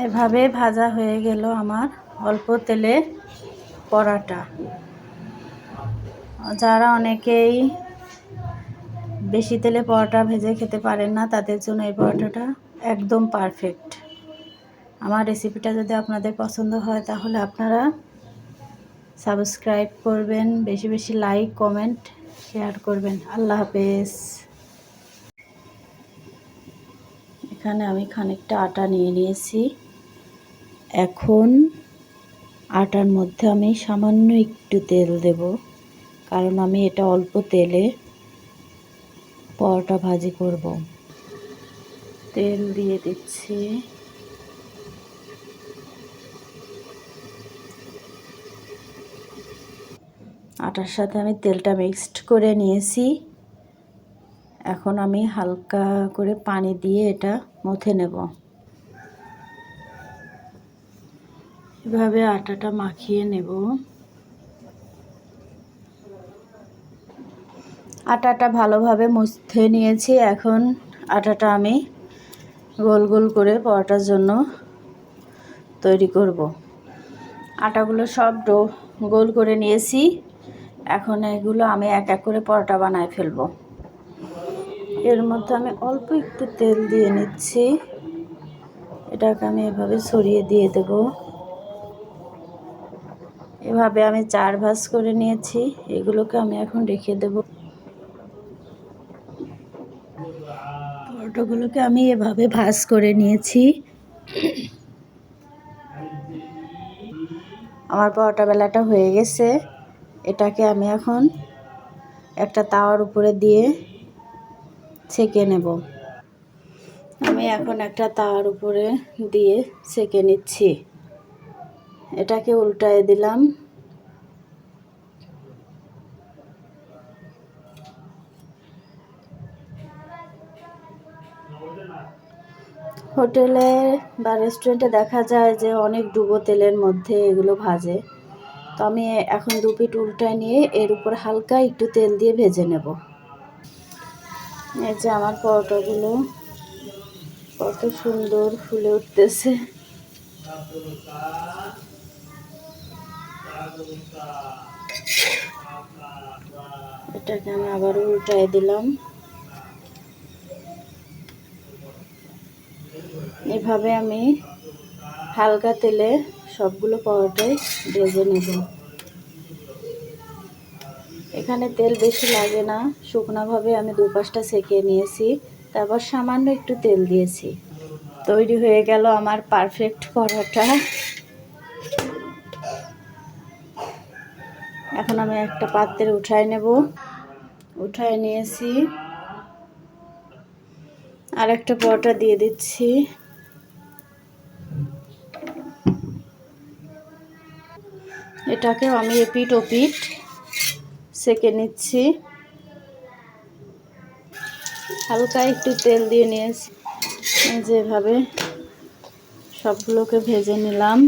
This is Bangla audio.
এভাবে ভাজা হয়ে গেল আমার অল্প তেলে পরোটা। যারা অনেকেই বেশি তেলে পরোটা ভেজে খেতে পারেন না, তাদের জন্য এই পরোটাটা একদম পারফেক্ট। আমার রেসিপিটা যদি আপনাদের পছন্দ হয় তাহলে আপনারা সাবস্ক্রাইব করবেন, বেশি বেশি লাইক কমেন্ট শেয়ার করবেন। আল্লাহ হাফেজ। এখানে আমি খানিকটা আটা নিয়ে নিয়েছি। এখন আটার মধ্যে আমি সামান্য একটু তেল দেব, কারণ আমি এটা অল্প তেলে পরোটা ভাজি করব। তেল দিয়ে দিচ্ছি। আটার সাথে আমি তেলটা মিক্সড করে নিয়েছি। এখন আমি হালকা করে পানি দিয়ে এটা মথে নেব। এভাবে আটাটা মাখিয়ে নেব। আটাটা ভালোভাবে মুছে নিয়েছি। এখন আটাটা আমি গোল গোল করে পরোটার জন্য তৈরি করব। আটাগুলো সব গোল করে নিয়েছি। এখন এগুলো আমি এক এক করে পরোটা বানায় ফেলব। এর মধ্যে আমি অল্প একটু তেল দিয়ে নিচ্ছি। এটাকে আমি এভাবে ছড়িয়ে দিয়ে দেব। এভাবে আমি 4 ভাঁজ করে নিয়েছি। এগুলোকে আমি এখন রেখে দেব। পরোটাগুলোকে আমি এভাবে ভাঁজ করে নিয়েছি। আমার পরোটা বেলাটা হয়ে গেছে। এটাকে আমি এখন একটা তাওয়ার উপরে দিয়ে ছেঁকে নেব। আমি এখন একটা তাওয়ার উপরে দিয়ে ছেঁকে নিচ্ছি। এটাকে উল্টায় দিলাম। হোটেলে বা রেস্টুরেন্টে দেখা যায় যে অনেক ডুবো তেলের মধ্যে এগুলো ভাজে। তো আমি এখন 2 পিঠ উল্টায় নিয়ে এর উপর হালকা একটু তেল দিয়ে ভেজে নেব। এই যে আমার পরোটাগুলো কত সুন্দর ফুলে উঠতেছে। এটাকে আমি আবার উল্টায় দিলাম। এভাবে আমি হালকা তেলে সবগুলো পরোটাই ভেজে নেব। এখানে তেল বেশি লাগে না, শুকনোভাবে আমি 2 পাশটা সেঁকে নিয়েছি, তারপর সামান্য একটু তেল দিয়েছি। তৈরি হয়ে গেল আমার পারফেক্ট পরোটা। এখন আমি একটা পাত্রে উঠায় নেব। উঠায় নিয়েছি। আর একটা পরোটা দিয়ে দিচ্ছি। এটাকেও আমি এপিঠ ওপিঠ সেঁকে নিচ্ছি। হালকা একটু তেল দিয়ে নিয়েছি। যেভাবে সবগুলোকে ভেজে নিলাম।